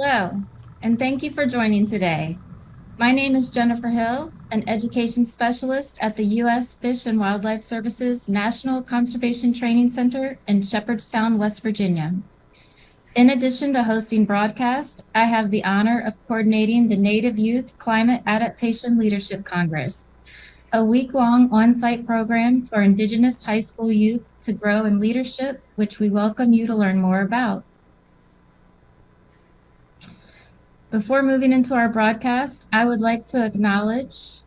Hello, and thank you for joining today. My name is Jennifer Hill, an education specialist at the U.S. Fish and Wildlife Services National Conservation Training Center in Shepherdstown, West Virginia. In addition to hosting broadcasts, I have the honor of coordinating the Native Youth Climate Adaptation Leadership Congress, a week-long on-site program for Indigenous high school youth to grow in leadership, which we welcome you to learn more about. Before moving into our broadcast, I would like to acknowledge,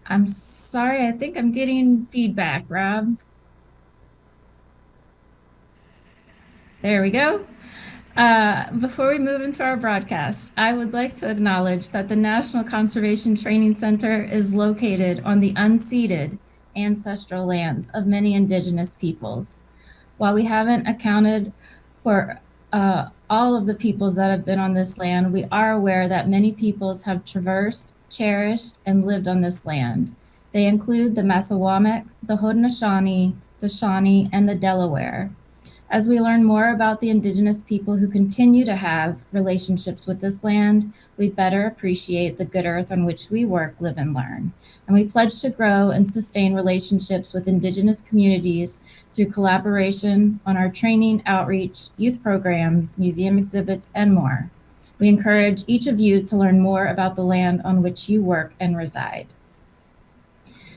I'm sorry, I think I'm getting feedback, Rob. There we go. Before we move into our broadcast, I would like to acknowledge that the National Conservation Training Center is located on the unceded ancestral lands of many Indigenous peoples. While we haven't accounted for all of the peoples that have been on this land, we are aware that many peoples have traversed, cherished, and lived on this land. They include the Massawamek, the Haudenosaunee, the Shawnee, and the Delaware. As we learn more about the Indigenous people who continue to have relationships with this land, we better appreciate the good earth on which we work, live, and learn. And we pledge to grow and sustain relationships with Indigenous communities through collaboration on our training, outreach, youth programs, museum exhibits, and more. We encourage each of you to learn more about the land on which you work and reside.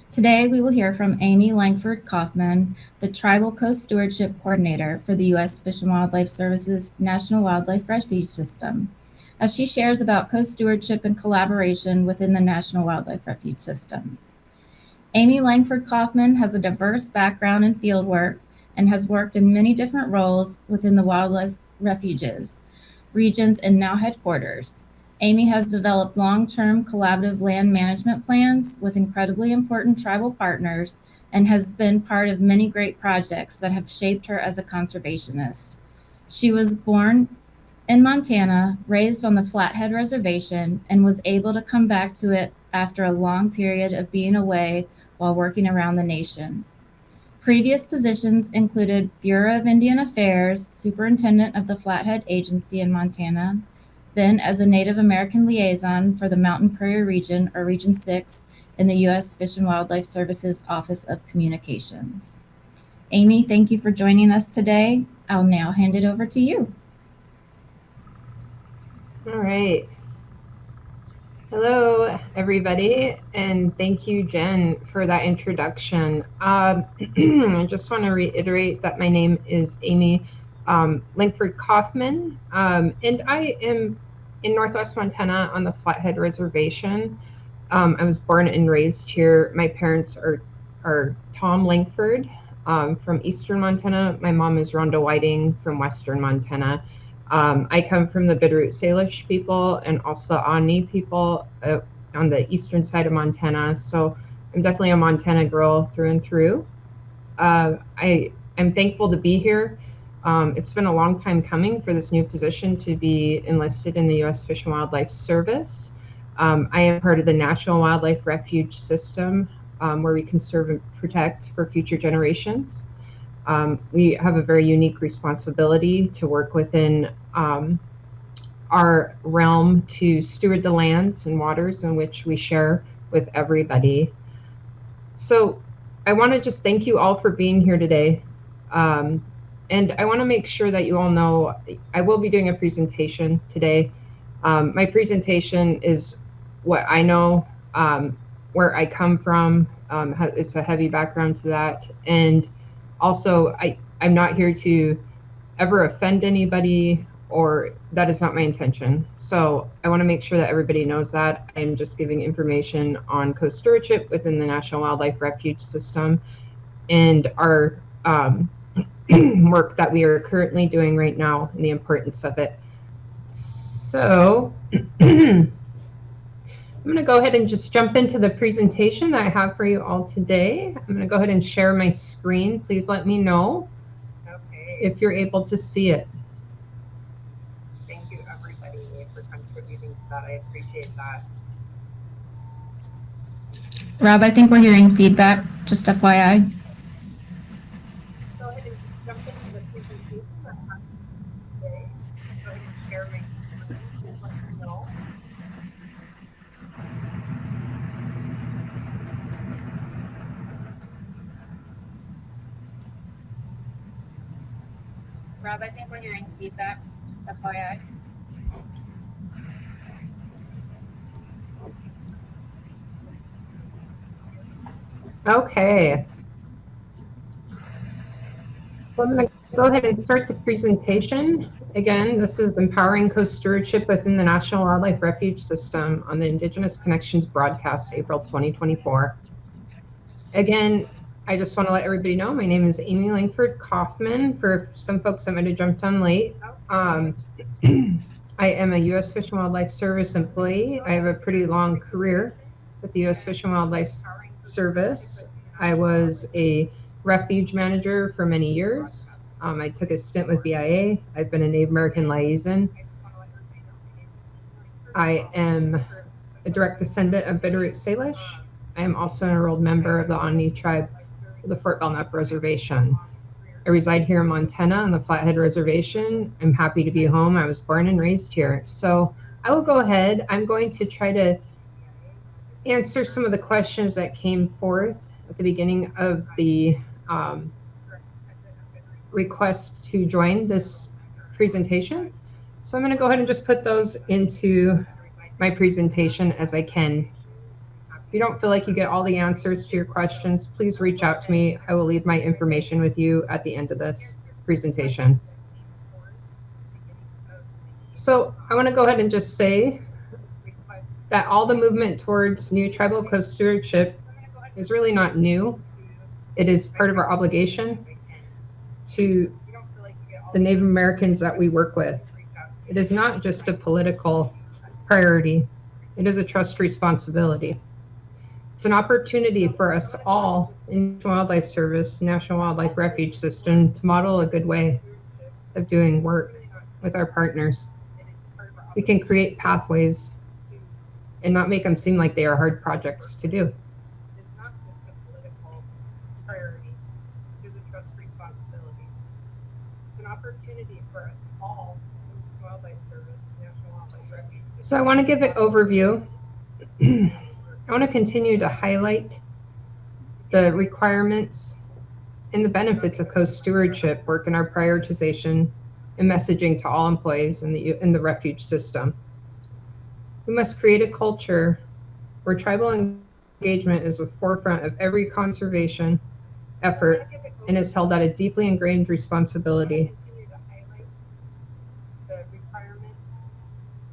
Today, we will hear from Amy Coffman, the Tribal Co-Stewardship Coordinator for the U.S. Fish and Wildlife Services National Wildlife Refuge System, as she shares about co-stewardship and collaboration within the National Wildlife Refuge System. Amy Coffman has a diverse background in fieldwork and has worked in many different roles within the wildlife refuges, regions, and now headquarters. Amy has developed long-term collaborative land management plans with incredibly important tribal partners and has been part of many great projects that have shaped her as a conservationist. She was born in Montana, raised on the Flathead Reservation, and was able to come back to it after a long period of being away while working around the nation. Previous positions included Bureau of Indian Affairs, Superintendent of the Flathead Agency in Montana, then as a Native American liaison for the Mountain Prairie Region, or Region 6, in the U.S. Fish and Wildlife Services Office of Communications. Amy, thank you for joining us today. I'll now hand it over to you. All right. Hello, everybody, and thank you, Jen, for that introduction. I just want to reiterate that my name is Amy Coffman, and I am in Northwest Montana on the Flathead Reservation. I was born and raised here. My parents are Tom Langford from Eastern Montana. My mom is Rhonda Whiting from Western Montana. I come from the Bitterroot Salish people and also Ani people on the eastern side of Montana. So I'm definitely a Montana girl through and through. I'm thankful to be here. It's been a long time coming for this new position to be enlisted in the U.S. Fish and Wildlife Service. I am part of the National Wildlife Refuge System, where we conserve and protect for future generations. We have a very unique responsibility to work within our realm to steward the lands and waters in which we share with everybody. So I want to just thank you all for being here today. And I want to make sure that you all know I will be doing a presentation today. My presentation is what I know, where I come from. It's a heavy background to that. And also, I'm not here to ever offend anybody, or that is not my intention. So I want to make sure that everybody knows that. I'm just giving information on co-stewardship within the National Wildlife Refuge System and our work that we are currently doing right now and the importance of it. So I'm going to go ahead and just jump into the presentation I have for you all today. I'm going to go ahead and share my screen. Please let me know if you're able to see it. Thank you, everybody, for contributing to that. I appreciate that. Rob, I think we're hearing feedback, just FYI. Go ahead and just jump into the presentation I have today. Rob, I think we're hearing feedback, just FYI. Okay. So I'm going to go ahead and start the presentation. Again, this is Empowering Co-Stewardship within the National Wildlife Refuge System on the Indigenous Connections broadcast, April 2024. Again, I just want to let everybody know my name is Amy Coffman. For some folks that might have jumped on late, I am a U.S. Fish and Wildlife Service employee. I have a pretty long career with the U.S. Fish and Wildlife Service. I was a refuge manager for many years. I took a stint with BIA. I've been a Native American liaison. I am a direct descendant of Bitterroot Salish. I am also an enrolled member of the Omni tribe of the Fort Belknap Reservation. I reside here in Montana on the Flathead Reservation. I'm happy to be home. I was born and raised here. So I will go ahead. I'm going to try to answer some of the questions that came forth at the beginning of the request to join this presentation. So I'm going to go ahead and just put those into my presentation as I can. If you don't feel like you get all the answers to your questions, please reach out to me. I will leave my information with you at the end of this presentation. So I want to go ahead and just say that all the movement towards new tribal co-stewardship is really not new. It is part of our obligation to the Native Americans that we work with. It is not just a political priority. It is a trust responsibility. It's an opportunity for us all in Wildlife Service, National Wildlife Refuge System to model a good way of doing work with our partners. We can create pathways and not make them seem like they are hard projects to do. It's not just a political priority, it is a trust responsibility. It's an opportunity for us all in Wildlife Service, National Wildlife Refuge System. So I want to give an overview. I want to continue to highlight the requirements and the benefits of co-stewardship work in our prioritization and messaging to all employees in the refuge system. We must create a culture where tribal engagement is the forefront of every conservation effort and is held at a deeply ingrained responsibility.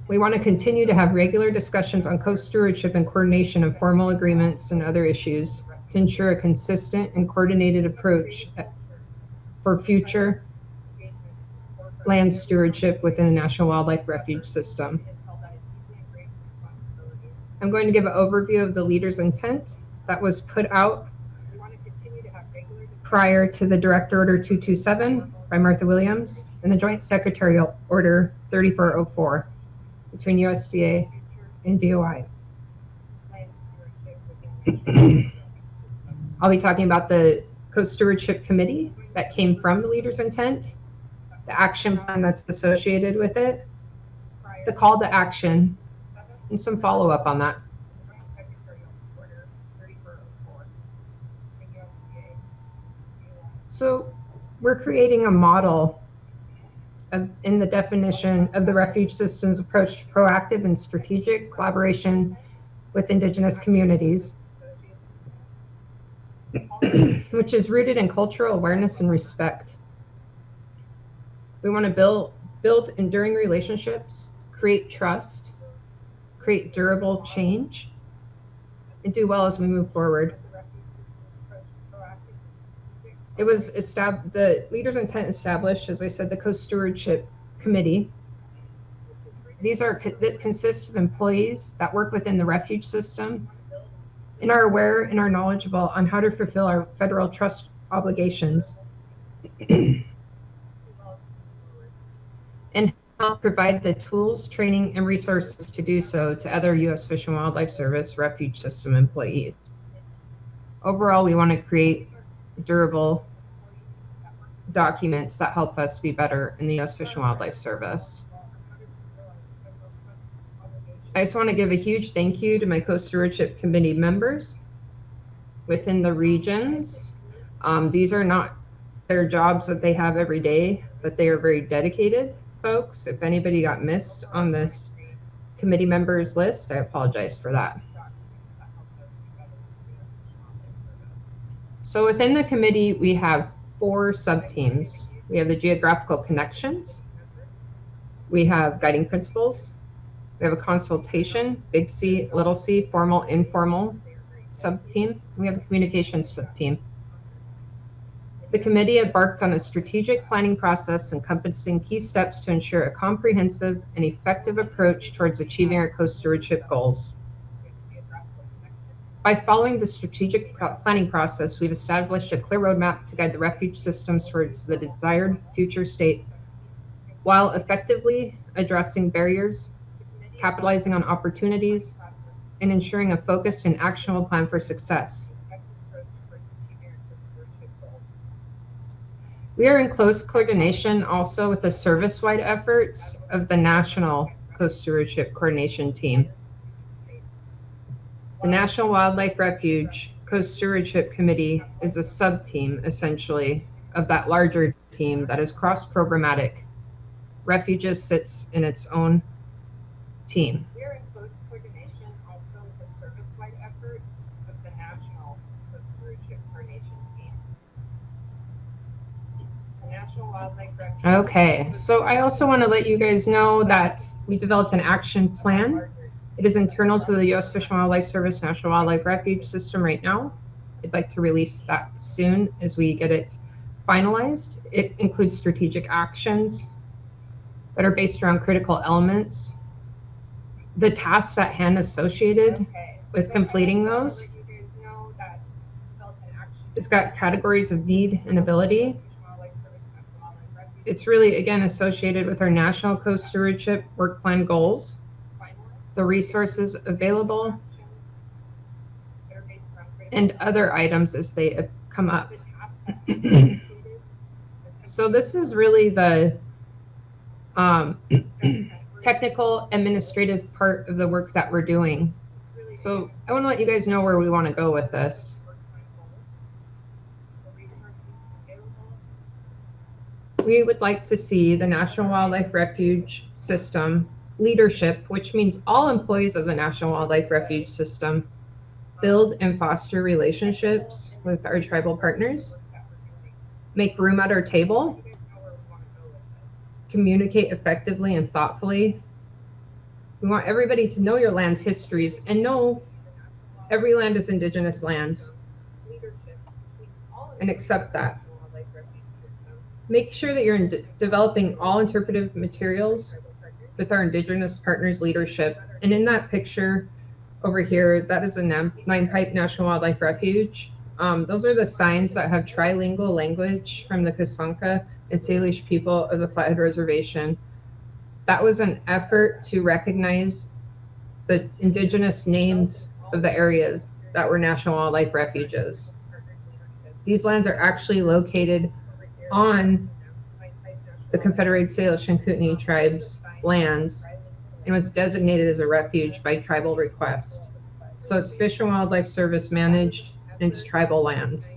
We want to continue to have regular discussions on co-stewardship and coordination of formal agreements and other issues to ensure a consistent and coordinated approach for future land stewardship within the National Wildlife Refuge System. I'm going to give an overview of the leader's intent that was put out prior to the Direct Order 227 by Martha Williams and the Joint Secretarial Order 3404 between USDA and DOI. I'll be talking about the Co-Stewardship Committee that came from the leader's intent, the action plan that's associated with it, the call to action, and some follow-up on that. So we're creating a model in the definition of the refuge system's approach to proactive and strategic collaboration with Indigenous communities, which is rooted in cultural awareness and respect. We want to build enduring relationships, create trust, create durable change, and do well as we move forward. It was established, the leader's intent established, as I said, the Co-Stewardship Committee. This consists of employees that work within the refuge system and are aware and are knowledgeable on how to fulfill our federal trust obligations and help provide the tools, training, and resources to do so to other U.S. Fish and Wildlife Service refuge system employees. Overall, we want to create durable documents that help us be better in the U.S. Fish and Wildlife Service. I just want to give a huge thank you to my Co-Stewardship Committee members within the regions. These are not their jobs that they have every day. but they are very dedicated folks. If anybody got missed on this committee members list, I apologize for that. So within the committee, we have 4 sub-teams. We have the geographical connections. We have guiding principles. We have a consultation, big C, little c, formal, informal sub-team. We have a communications sub-team. The committee embarked on a strategic planning process encompassing key steps to ensure a comprehensive and effective approach towards achieving our co-stewardship goals. By following the strategic planning process, we've established a clear roadmap to guide the refuge systems towards the desired future state while effectively addressing barriers, capitalizing on opportunities, and ensuring a focused and actionable plan for success. We are in close coordination also with the service-wide efforts of the National Co-Stewardship Coordination Team. The National Wildlife Refuge Co-Stewardship Committee is a sub-team, essentially, of that larger team that is cross-programmatic. Refuges sits in its own team. We are in close coordination also with the service-wide efforts of the National Co-Stewardship Coordination Team. The National Wildlife Refuge. Okay, so I also want to let you guys know that we developed an action plan. It is internal to the U.S. Fish and Wildlife Service National Wildlife Refuge System right now. I'd like to release that soon as we get it finalized. It includes strategic actions that are based around critical elements, the tasks at hand associated with completing those. It's got categories of need and ability. It's really, again, associated with our National Co-Stewardship Work Plan goals, the resources available, and other items as they come up. So this is really the technical administrative part of the work that we're doing. So I want to let you guys know where we want to go with this. We would like to see the National Wildlife Refuge System leadership, which means all employees of the National Wildlife Refuge System, build and foster relationships with our tribal partners, make room at our table, communicate effectively and thoughtfully. We want everybody to know your land's histories and know every land is Indigenous lands and accept that. Make sure that you're developing all interpretive materials with our Indigenous partners leadership. And in that picture over here, that is a Nine Pipe National Wildlife Refuge. Those are the signs that have trilingual language from the Kasanka and Salish people of the Flathead Reservation. That was an effort to recognize the Indigenous names of the areas that were National Wildlife Refuges. These lands are actually located on the Confederated Salish and Kootenai tribes' lands and was designated as a refuge by tribal request. So it's Fish and Wildlife Service managed and it's tribal lands.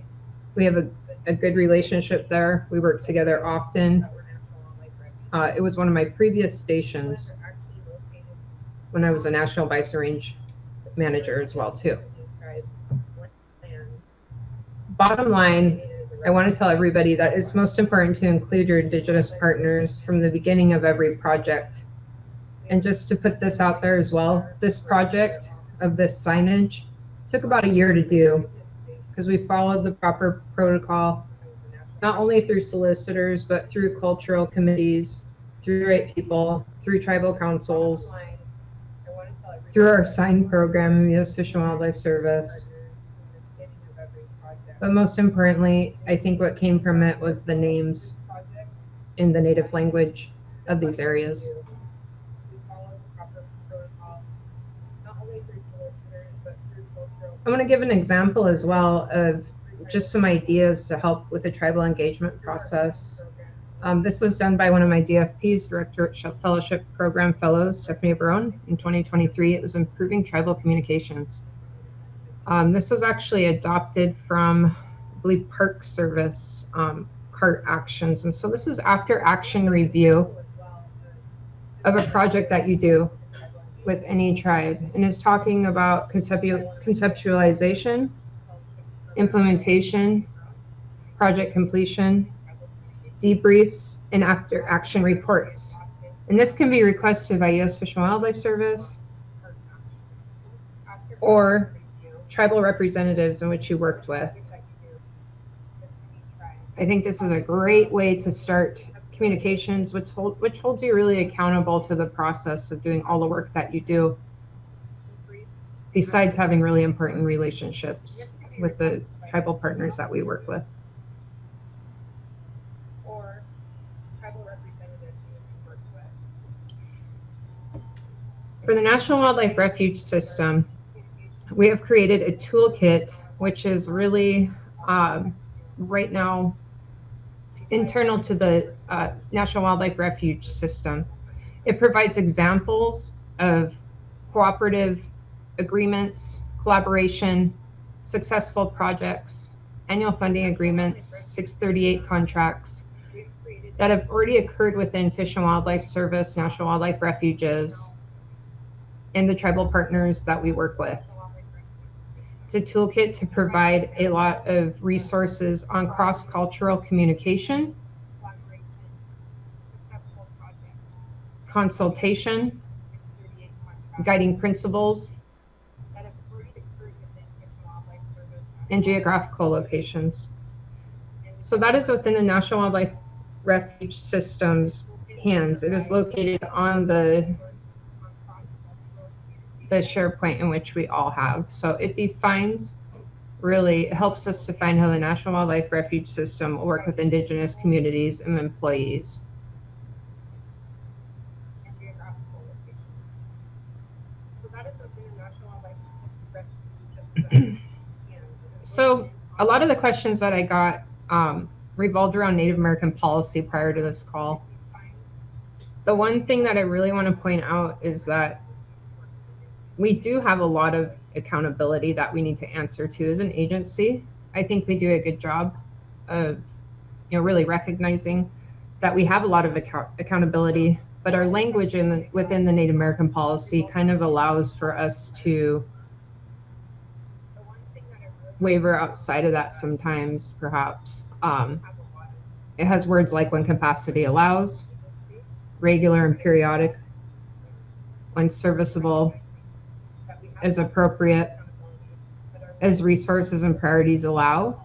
We have a good relationship there. We work together often. It was one of my previous stations when I was a National Bison Range manager as well too. Bottom line, I want to tell everybody that it's most important to include your Indigenous partners from the beginning of every project. And just to put this out there as well, this project of this signage took about a year to do because we followed the proper protocol, not only through solicitors, but through cultural committees, through the right people, through tribal councils, through our sign program, U.S. Fish and Wildlife Service. But most importantly, I think what came from it was the names in the native language of these areas. I'm going to give an example as well of just some ideas to help with the tribal engagement process. This was done by one of my DFPs, Directorate Fellowship Program Fellows, Stephanie Barone, in 2023. It was improving tribal communications. This was actually adopted from, I believe, Park Service CART actions. And so this is after action review of a project that you do with any tribe, and is talking about conceptualization, implementation, project completion, debriefs, and after action reports. And this can be requested by U.S. Fish and Wildlife Service or tribal representatives in which you worked with. I think this is a great way to start communications, which holds you really accountable to the process of doing all the work that you do, besides having really important relationships with the tribal partners that we work with. Or tribal representatives you work with. For the National Wildlife Refuge System, we have created a toolkit, which is really right now internal to the National Wildlife Refuge System. It provides examples of cooperative agreements, collaboration, successful projects, annual funding agreements, 638 contracts that have already occurred within Fish and Wildlife Service, National Wildlife Refuges, and the tribal partners that we work with. It's a toolkit to provide a lot of resources on cross-cultural communication, consultation, guiding principles, and geographical locations. So that is within the National Wildlife Refuge System's hands. It is located on the SharePoint in which we all have. So it defines, really helps us define how the National Wildlife Refuge System will work with Indigenous communities and employees. So that is within the National Wildlife Refuge System. So a lot of the questions that I got revolved around Native American policy prior to this call. The one thing that I really want to point out is that we do have a lot of accountability that we need to answer to as an agency. I think we do a good job of, really recognizing that we have a lot of accountability, but our language within the Native American policy kind of allows for us to waver outside of that sometimes, perhaps. It has words like when capacity allows, regular and periodic, when serviceable, as appropriate, as resources and priorities allow.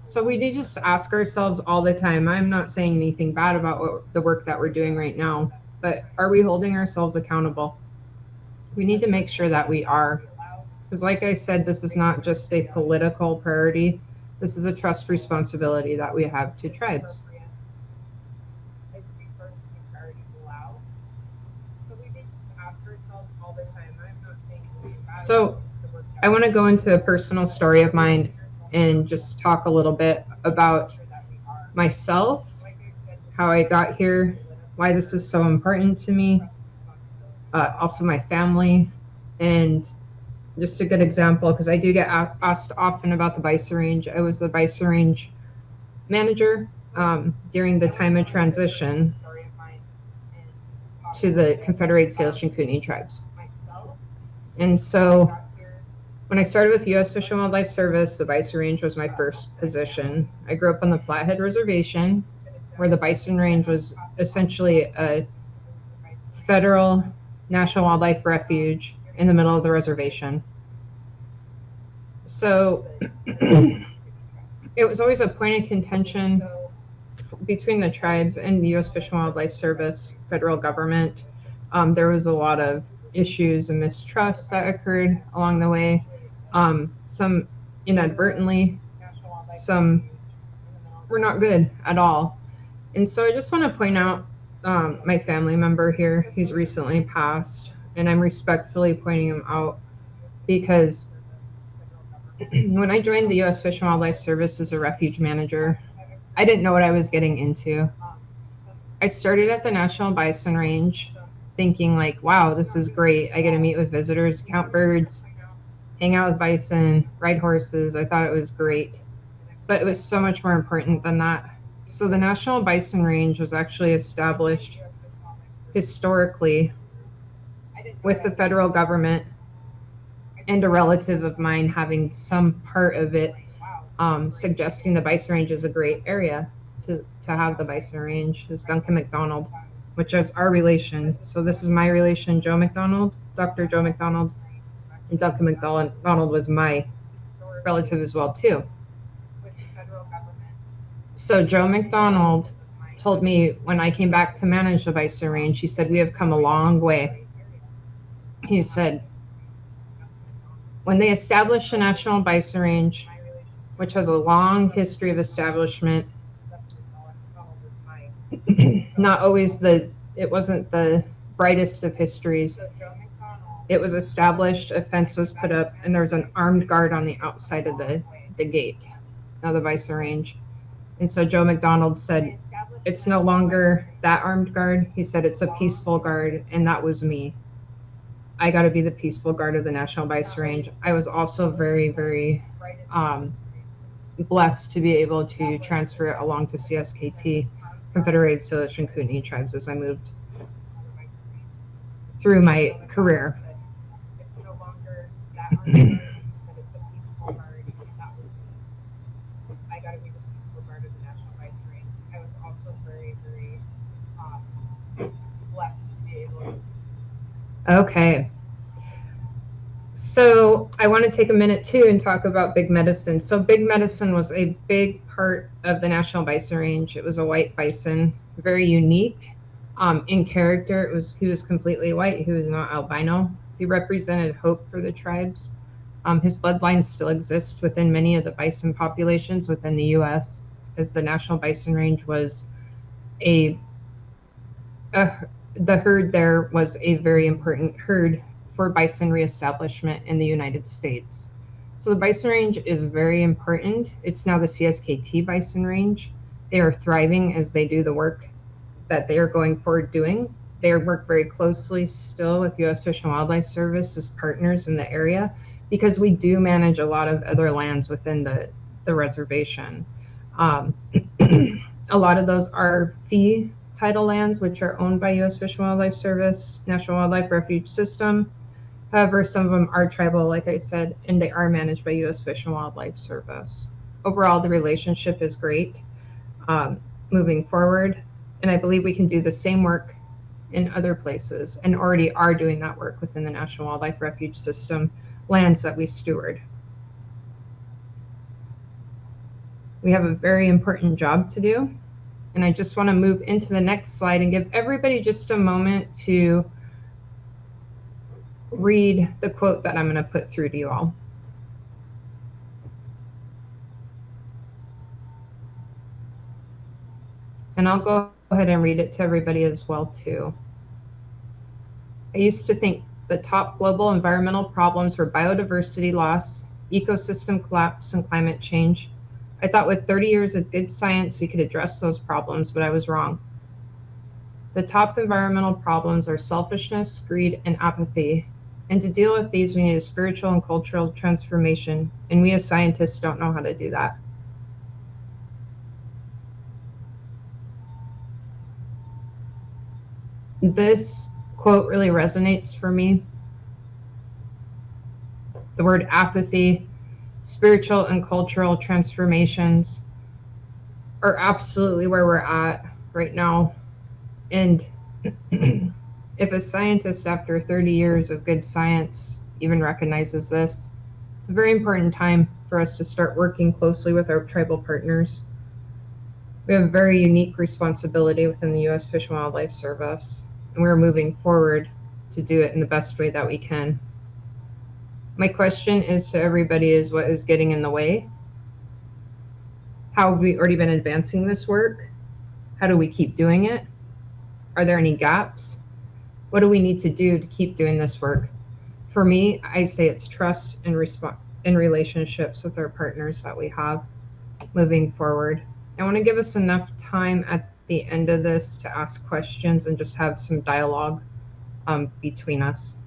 So we do just ask ourselves all the time, I'm not saying anything bad about the work that we're doing right now, but are we holding ourselves accountable? We need to make sure that we are. Because like I said, this is not just a political priority. This is a trust responsibility that we have to tribes. As resources and priorities allow. So we need to ask ourselves all the time, I'm not saying anything bad. So I want to go into a personal story of mine and just talk a little bit about myself, how I got here, why this is so important to me, also my family, and just a good example, because I do get asked often about the bison range. I was the bison range manager during the time of transition to the Confederate Salish and Kootenai tribes. And so when I started with U.S. Fish and Wildlife Service, the bison range was my first position. I grew up on the Flathead Reservation, where the bison range was essentially a federal national wildlife refuge in the middle of the reservation. So it was always a point of contention between the tribes and the U.S. Fish and Wildlife Service, federal government. There was a lot of issues and mistrusts that occurred along the way. Some inadvertently, some were not good at all. And so I just want to point out my family member here. He's recently passed, and I'm respectfully pointing him out because when I joined the U.S. Fish and Wildlife Service as a refuge manager, I didn't know what I was getting into. I started at the National Bison Range thinking like, wow, this is great. I get to meet with visitors, count birds, hang out with bison, ride horses. I thought it was great, but it was so much more important than that. So the National Bison Range was actually established historically with the federal government and a relative of mine having some part of it suggesting the bison range is a great area to have the bison range. It was Duncan McDonald, which is our relation. So this is my relation, Joe McDonald, Dr. Joe McDonald, and Duncan McDonald was my relative as well too. So Joe McDonald told me when I came back to manage the bison range, he said, we have come a long way. He said, when they established the National Bison Range, which has a long history of establishment, not always it wasn't the brightest of histories. It was established, a fence was put up, and there was an armed guard on the outside of the gate of the bison range. And so Joe McDonald said, it's no longer that armed guard. He said, it's a peaceful guard, and that was me. I got to be the peaceful guard of the National Bison Range. I was also very, very blessed to be able to transfer it along to CSKT, Confederated Salish and Kootenai tribes, as I moved through my career. Okay. So I want to take a minute too and talk about Big Medicine. So Big Medicine was a big part of the National Bison Range. It was a white bison, very unique in character. He was completely white. He was not albino. He represented hope for the tribes. His bloodline still exists within many of the bison populations within the U.S., as the National Bison Range was the herd there was a very important herd for bison reestablishment in the United States. So the bison range is very important. It's now the CSKT bison range. They are thriving as they do the work that they are going forward doing. They work very closely still with U.S. Fish and Wildlife Service as partners in the area, because we do manage a lot of other lands within the reservation. A lot of those are fee title lands, which are owned by U.S. Fish and Wildlife Service, National Wildlife Refuge System. However, some of them are tribal, like I said, and they are managed by U.S. Fish and Wildlife Service. Overall, the relationship is great moving forward, and I believe we can do the same work in other places and already are doing that work within the National Wildlife Refuge System lands that we steward. We have a very important job to do, and I just want to move into the next slide and give everybody just a moment to read the quote that I'm going to put through to you all. And I'll go ahead and read it to everybody as well too. I used to think the top global environmental problems were biodiversity loss, ecosystem collapse, and climate change. I thought with 30 years of good science we could address those problems, but I was wrong. The top environmental problems are selfishness, greed, and apathy. And to deal with these, we need a spiritual and cultural transformation, and we as scientists don't know how to do that. This quote really resonates for me. The word apathy, spiritual and cultural transformations are absolutely where we're at right now. And if a scientist after 30 years of good science even recognizes this, it's a very important time for us to start working closely with our tribal partners. We have a very unique responsibility within the U.S. Fish and Wildlife Service, and we're moving forward to do it in the best way that we can. My question is to everybody is, what is getting in the way? How have we already been advancing this work? How do we keep doing it? Are there any gaps? What do we need to do to keep doing this work? For me, I say it's trust and relationships with our partners that we have moving forward. I want to give us enough time at the end of this to ask questions and just have some dialogue between us.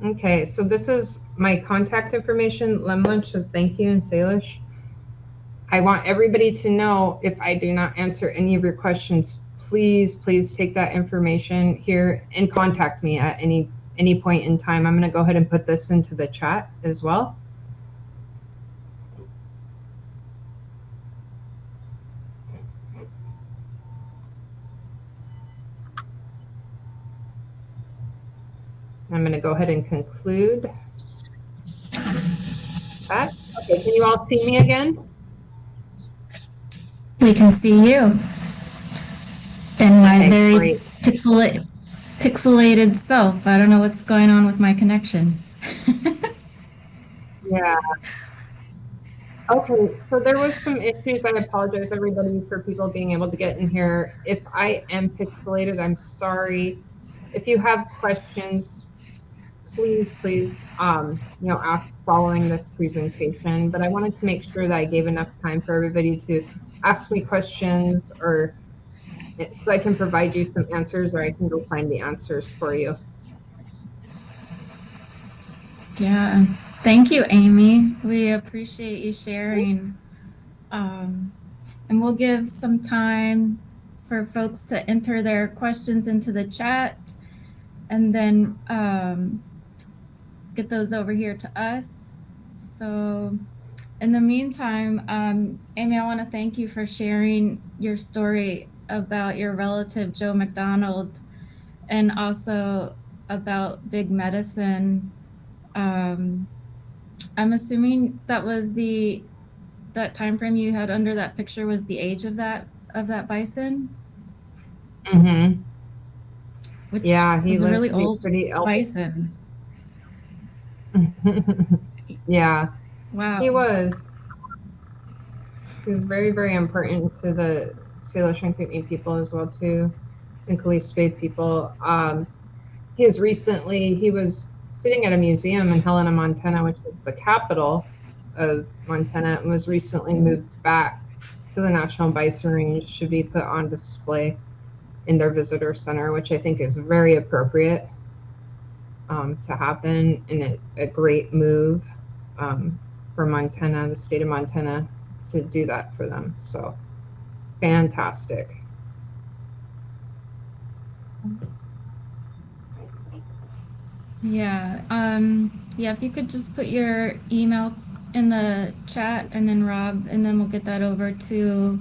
Okay, so this is my contact information. Lemlunch says thank you in Salish. I want everybody to know if I do not answer any of your questions, please take that information here and contact me at any point in time. I'm going to go ahead and put this into the chat as well. I'm going to go ahead and conclude that. Okay, can you all see me again? We can see you. And my Okay, very great. pixelated self. I don't know what's going on with my connection. Yeah. Okay, so there was some issues. I apologize, everybody, for people being able to get in here. If I am pixelated, I'm sorry. If you have questions, please, ask following this presentation. But I wanted to make sure that I gave enough time for everybody to ask me questions, or so I can provide you some answers, or I can go find the answers for you. Yeah. Thank you, Amy. We appreciate you sharing. And we'll give some time for folks to enter their questions into the chat, and then get those over here to us. So in the meantime, Amy, I want to thank you for sharing your story about your relative, Joe McDonald, and also about big medicine. I'm assuming that was that time frame you had under that picture was the age of that bison. Mm-hmm. Which yeah, he was a lived really to be old pretty bison. Yeah. Wow. He was very important to the Salish and Kootenai people as well too, and Caliste Bay people. He was sitting at a museum in Helena, Montana, which is the capital of Montana, and was recently moved back to the National Bison Range to be put on display in their visitor center, which I think is very appropriate to happen, and a great move for Montana, the state of Montana, to do that for them. So fantastic. Yeah. Yeah, if you could just put your email in the chat, and then Rob, and then we'll get that over to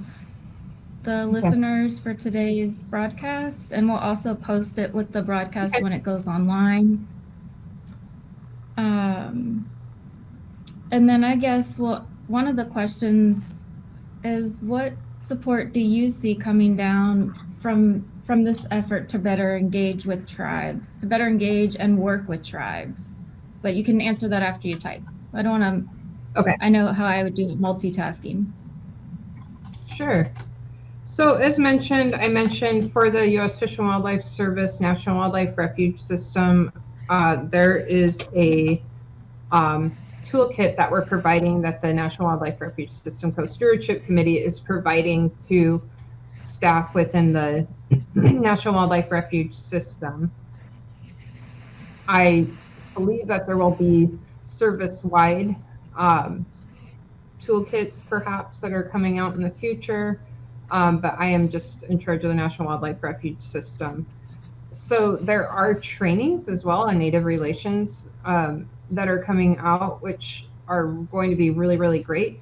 the listeners for today's broadcast, and we'll also post it with the broadcast when it goes online. And then I guess, well, one of the questions is, what support do you see coming down from this effort to better engage with tribes, to better engage and work with tribes? But you can answer that after you type. I don't want to. Okay. I know how I would do multitasking. Sure. So as mentioned, I mentioned for the U.S. Fish and Wildlife Service National Wildlife Refuge System, there is a toolkit that we're providing, that the National Wildlife Refuge System Co-Stewardship Committee is providing to staff within the National Wildlife Refuge System. I believe that there will be service-wide toolkits perhaps that are coming out in the future, but I am just in charge of the National Wildlife Refuge System. So there are trainings as well on Native relations that are coming out, which are going to be really great.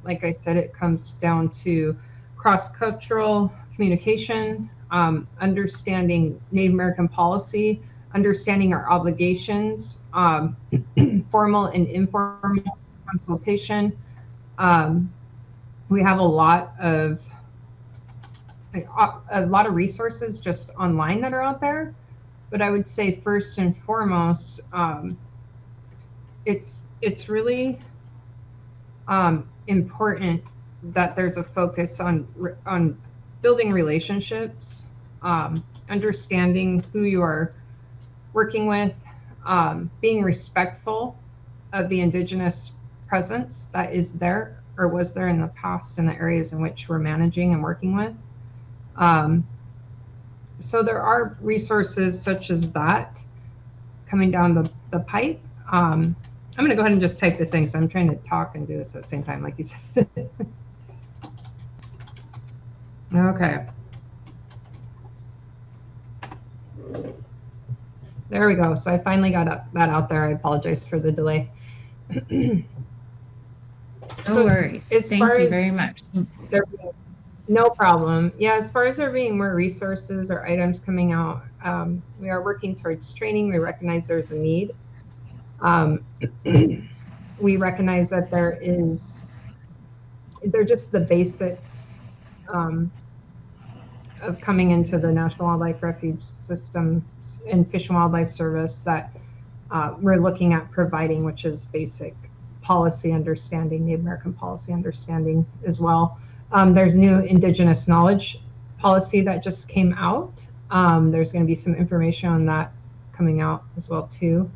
Like I said, it comes down to cross-cultural communication, understanding Native American policy, understanding our obligations, formal and informal consultation. We have a lot of resources just online that are out there, but I would say first and foremost, it's really important that there's a focus on building relationships, understanding who you are working with, being respectful of the Indigenous presence that is there or was there in the past in the areas in which we're managing and working with. So there are resources such as that coming down the pipe. I'm going to go ahead and just type this in because I'm trying to talk and do this at the same time, like you said. Okay. There we go. So I finally got that out there. I apologize for the delay. No worries. Thank you very much. No problem. Yeah, as far as there being more resources or items coming out, we are working towards training. We recognize there's a need. We recognize that they're just the basics of coming into the National Wildlife Refuge System and Fish and Wildlife Service that we're looking at providing, which is basic policy understanding, Native American policy understanding as well. There's new Indigenous knowledge policy that just came out. There's going to be some information on that coming out as well too.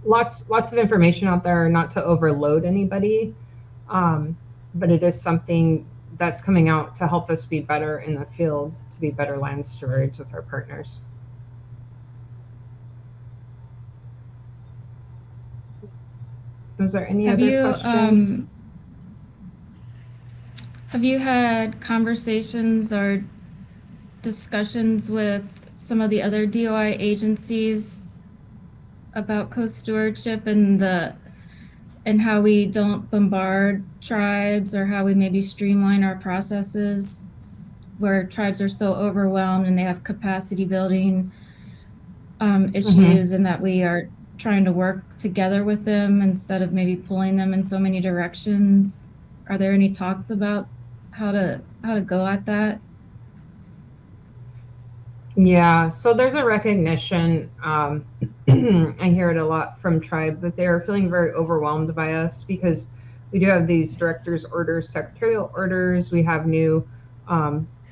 Lots of information out there, not to overload anybody, but it is something that's coming out to help us be better in the field, to be better land stewards with our partners. Was there any other questions? Have you had conversations or discussions with some of the other DOI agencies about co-stewardship and how we don't bombard tribes, or how we maybe streamline our processes where tribes are so overwhelmed and they have capacity building issues, and that we are trying to work together with them instead of maybe pulling them in so many directions? Are there any talks about how to go at that? Yeah, so there's a recognition, I hear it a lot from tribe, that they are feeling very overwhelmed by us because we do have these director's orders, secretarial orders, we have new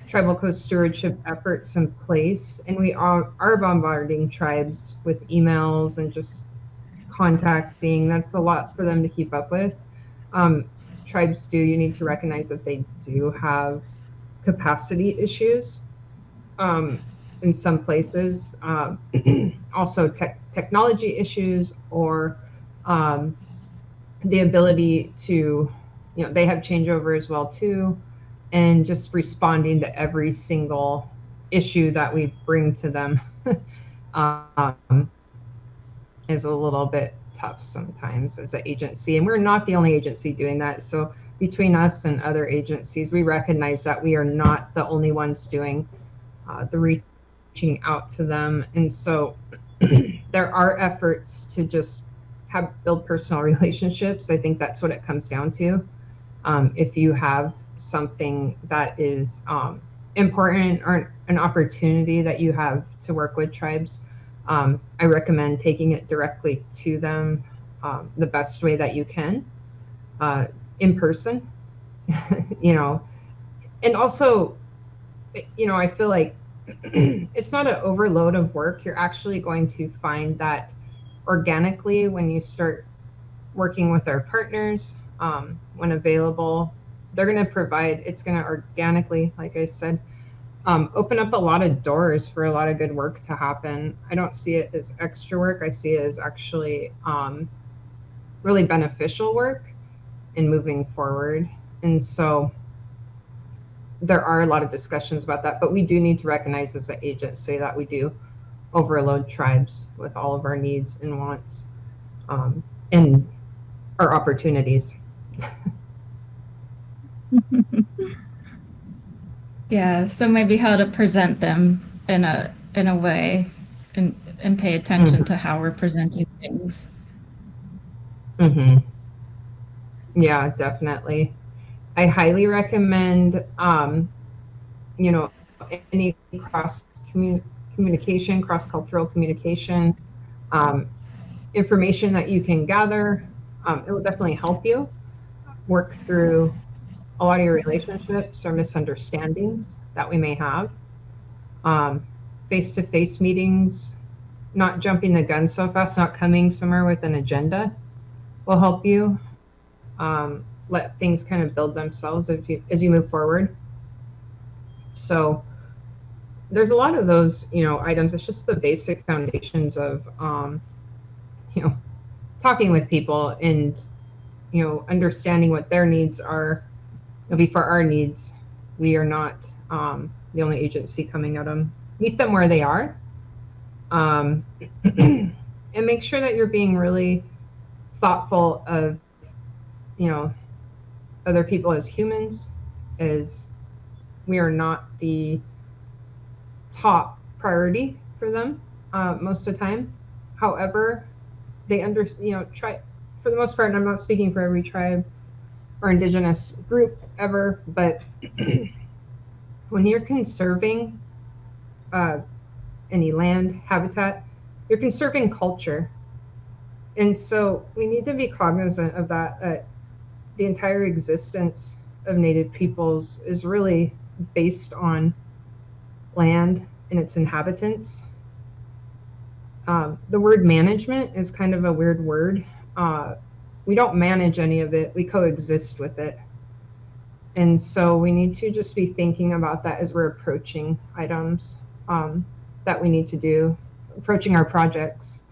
tribal co-stewardship efforts in place, and we are bombarding tribes with emails and just contacting. That's a lot for them to keep up with. Tribes you need to recognize that they do have capacity issues. In some places, also technology issues, or the ability to, they have changeover as well too, and just responding to every single issue that we bring to them is a little bit tough sometimes as an agency, and we're not the only agency doing that. So between us and other agencies, we recognize that we are not the only ones doing the reaching out to them. And so there are efforts to just build personal relationships. I think that's what it comes down to. If you have something that is important or an opportunity that you have to work with tribes, I recommend taking it directly to them the best way that you can, in person, and also, I feel like it's not an overload of work. You're actually going to find that organically when you start working with our partners, when available, they're going to provide, it's going to organically, like I said, open up a lot of doors for a lot of good work to happen. I don't see it as extra work. I see it as actually really beneficial work in moving forward. And so there are a lot of discussions about that, but we do need to recognize as an agency that we do overload tribes with all of our needs and wants and our opportunities. Yeah, so maybe how to present them in a way, and pay attention to how we're presenting things. Yeah, definitely. I highly recommend, any communication, cross-cultural communication, information that you can gather. It will definitely help you work through a lot of your relationships or misunderstandings that we may have. Face-to-face meetings, not jumping the gun so fast, not coming somewhere with an agenda will help you. Let things kind of build themselves as you move forward. So there's a lot of those, items. It's just the basic foundations of, talking with people and, understanding what their needs are before our needs. We are not the only agency coming at them. Meet them where they are, and make sure that you're being really thoughtful of, other people as humans, as we are not the top priority for them most of the time. However, they try, for the most part, and I'm not speaking for every tribe or indigenous group ever, but when you're conserving any land, habitat, you're conserving culture. And so we need to be cognizant of that. The entire existence of Native peoples is really based on land and its inhabitants. The word management is kind of a weird word. We don't manage any of it, we coexist with it. And so we need to just be thinking about that as we're approaching items that we need to do, approaching our projects.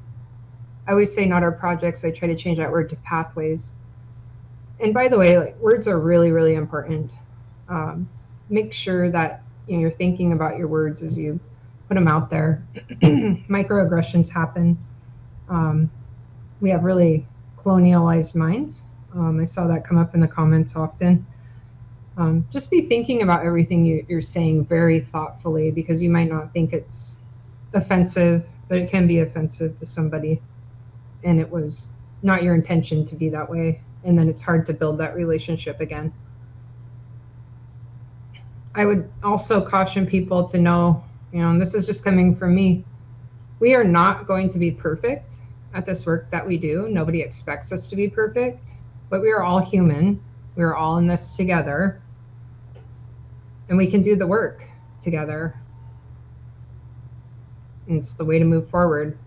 I always say not our projects, I try to change that word to pathways. And by the way, words are really, really important. Make sure that you're thinking about your words as you put them out there. Microaggressions happen. We have really colonialized minds. I saw that come up in the comments often. Just be thinking about everything you're saying very thoughtfully, because you might not think it's offensive, but it can be offensive to somebody. And it was not your intention to be that way. And then it's hard to build that relationship again. I would also caution people to know, and this is just coming from me, we are not going to be perfect at this work that we do. Nobody expects us to be perfect, but we are all human. We are all in this together, and we can do the work together. And it's the way to move forward.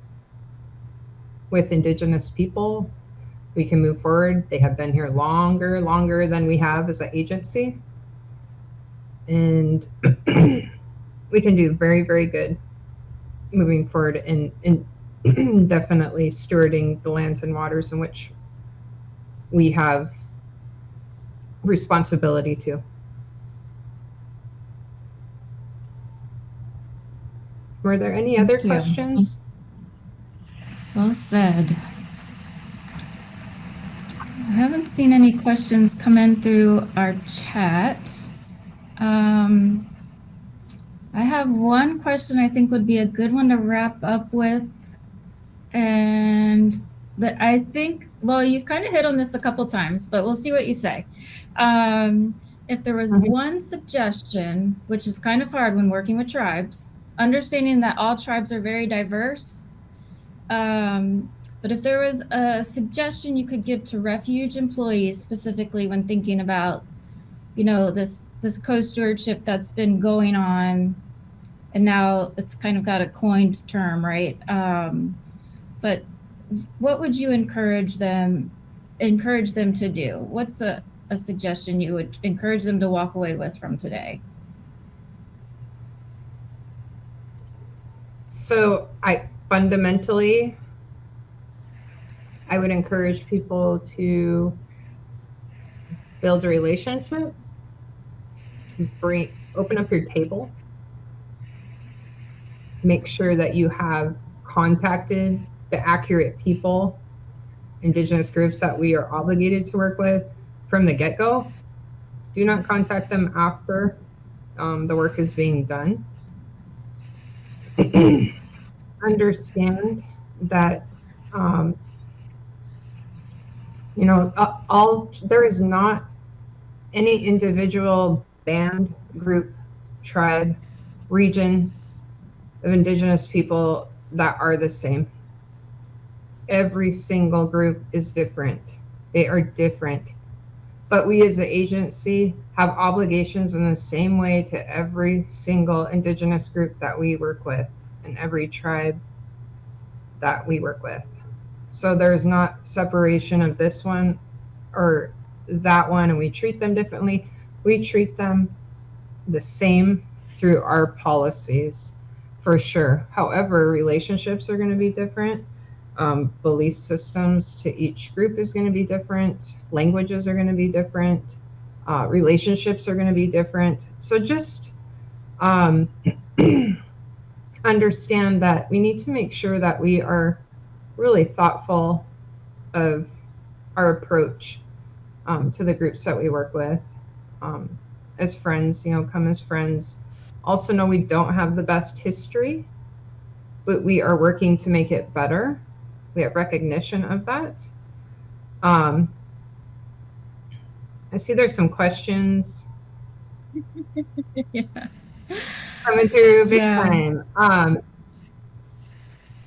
With Indigenous people, we can move forward. They have been here longer than we have as an agency. And we can do very, very good moving forward and definitely stewarding the lands and waters in which we have responsibility to. Were there any other questions? Well said. I haven't seen any questions come in through our chat. I have one question I think would be a good one to wrap up with. But I think, well, you've kind of hit on this a couple times, but we'll see what you say. If there was one suggestion, which is kind of hard when working with tribes, understanding that all tribes are very diverse, but if there was a suggestion you could give to refuge employees, specifically when thinking about, this co-stewardship that's been going on, and now it's kind of got a coined term, right? But what would you encourage them to do? What's a suggestion you would encourage them to walk away with from today? So I would encourage people to build relationships, open up your table, make sure that you have contacted the accurate people, Indigenous groups that we are obligated to work with from the get-go. Do not contact them after the work is being done. Understand that there is not any individual band, group, tribe, region of Indigenous people that are the same. Every single group is different. They are different. But we as an agency have obligations in the same way to every single Indigenous group that we work with and every tribe that we work with. So there's not separation of this one or that one and we treat them differently. We treat them the same through our policies, for sure. However, relationships are going to be different. Belief systems to each group is going to be different. Languages are going to be different. Relationships are going to be different. So just understand that we need to make sure that we are really thoughtful of our approach to the groups that we work with. As friends, come as friends. Also know we don't have the best history, but we are working to make it better. We have recognition of that. I see there's some questions Yeah. coming through big Yeah. time.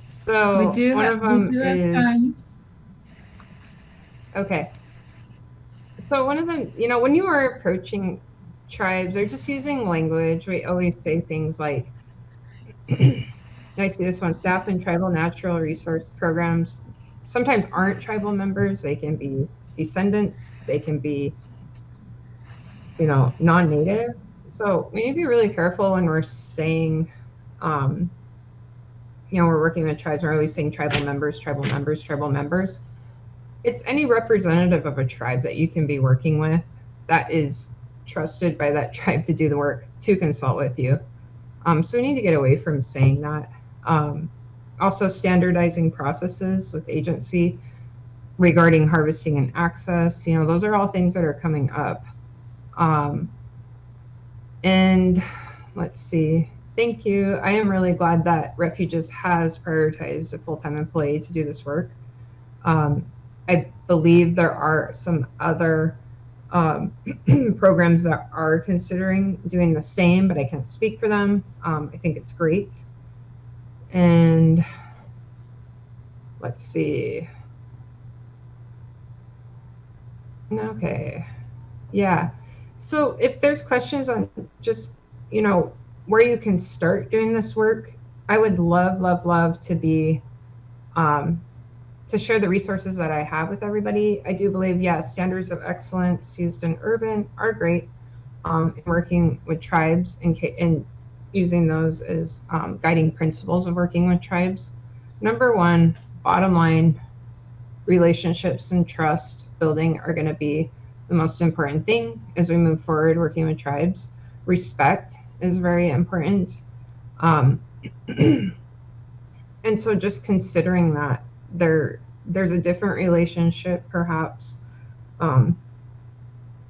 So one of them we do have is, time. okay. So one of them, when you are approaching tribes or just using language, we always say things like, I see this one, staff and tribal natural resource programs sometimes aren't tribal members. They can be descendants, they can be, non-native. So we need to be really careful when we're saying, we're working with tribes, we're always saying tribal members, tribal members, tribal members. It's any representative of a tribe that you can be working with that is trusted by that tribe to do the work, to consult with you. So we need to get away from saying that. Also standardizing processes with agency regarding harvesting and access, those are all things that are coming up. And let's see, thank you. I am really glad that Refuges has prioritized a full-time employee to do this work. I believe there are some other programs that are considering doing the same, but I can't speak for them. I think it's great. And let's see. Okay. Yeah. So if there's questions on just, where you can start doing this work, I would love to be, to share the resources that I have with everybody. I do believe, standards of excellence used in urban are great. Working with tribes and using those as guiding principles of working with tribes. Number one, bottom line, relationships and trust building are going to be the most important thing as we move forward working with tribes. Respect is very important. And so just considering that there's a different relationship perhaps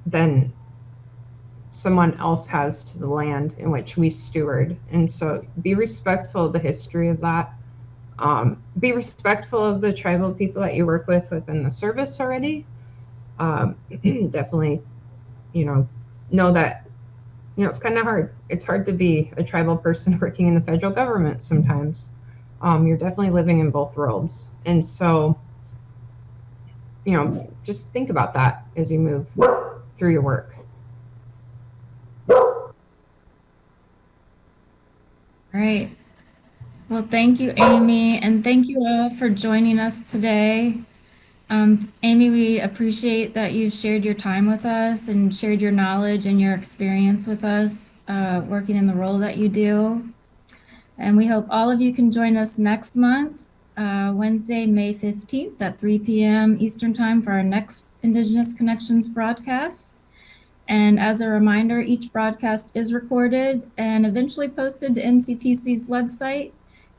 than someone else has to the land in which we steward. And so be respectful of the history of that. Be respectful of the tribal people that you work with within the service already. Definitely, know that, it's kind of hard. It's hard to be a tribal person working in the federal government sometimes. You're definitely living in both worlds. And so, just think about that as you move through your work. All right. Well, thank you, Amy, and thank you all for joining us today. Amy, we appreciate that you've shared your time with us and shared your knowledge and your experience with us working in the role that you do. And we hope all of you can join us next month, Wednesday, May 15th at 3 p.m. Eastern Time for our next Indigenous Connections broadcast. And as a reminder, each broadcast is recorded and eventually posted to NCTC's website.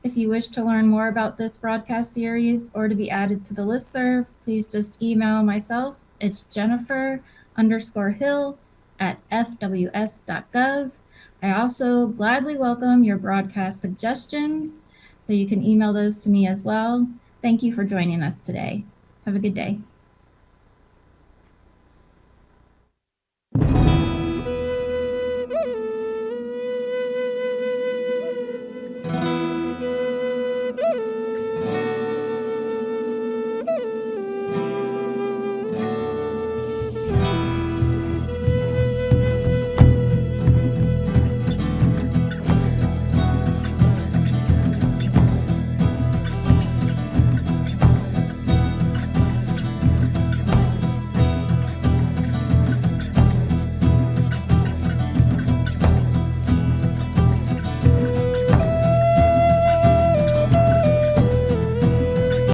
If you wish to learn more about this broadcast series or to be added to the listserv, please just email myself. It's Jennifer_Hill@fws.gov. I also gladly welcome your broadcast suggestions, so you can email those to me as well. Thank you for joining us today. Have a good day.